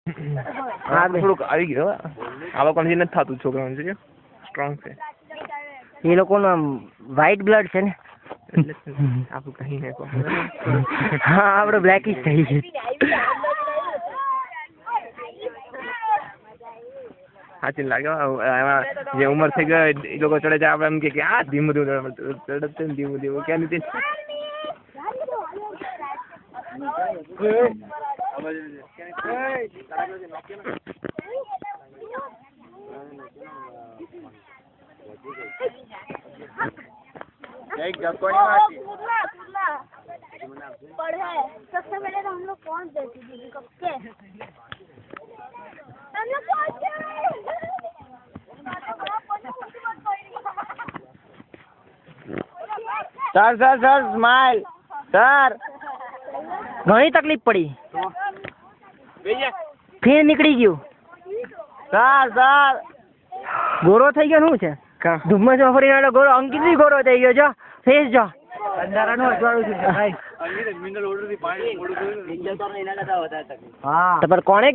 હા થોડુંક આવી ગયો આ લોકોને જે નથી થતું છોકરાઓને છે સ્ટ્રોંગ છે એ લોકોનું આમ વ્હાઈટ બ્લડ છે ને આપણું કहीं નહીં હા આપણે બ્લેકિશ થઈ ગયું સાચી લાગે એમાં જે ઉંમર થઈ ગઈ એ લોકો ચડે છે આપણે એમ કે આ ધીમું ધીમું ચડે ધીમું ધીમું ક્યાં નથી सबसे पहले तो हम लोग कौन देते दीदी कब के sir sir sir smile sir ઘણી તકલીફ પડી ફેર નીકળી ગયું સર સર ગોરો થઈ ગયો શું છે ધુમ્મસમાં ફરીને ગોરો અંકિત ગોરો થઈ ગયો જો ફેસ જો અંધારાનું અજવાળું છે ભાઈ હા તો પણ કોણે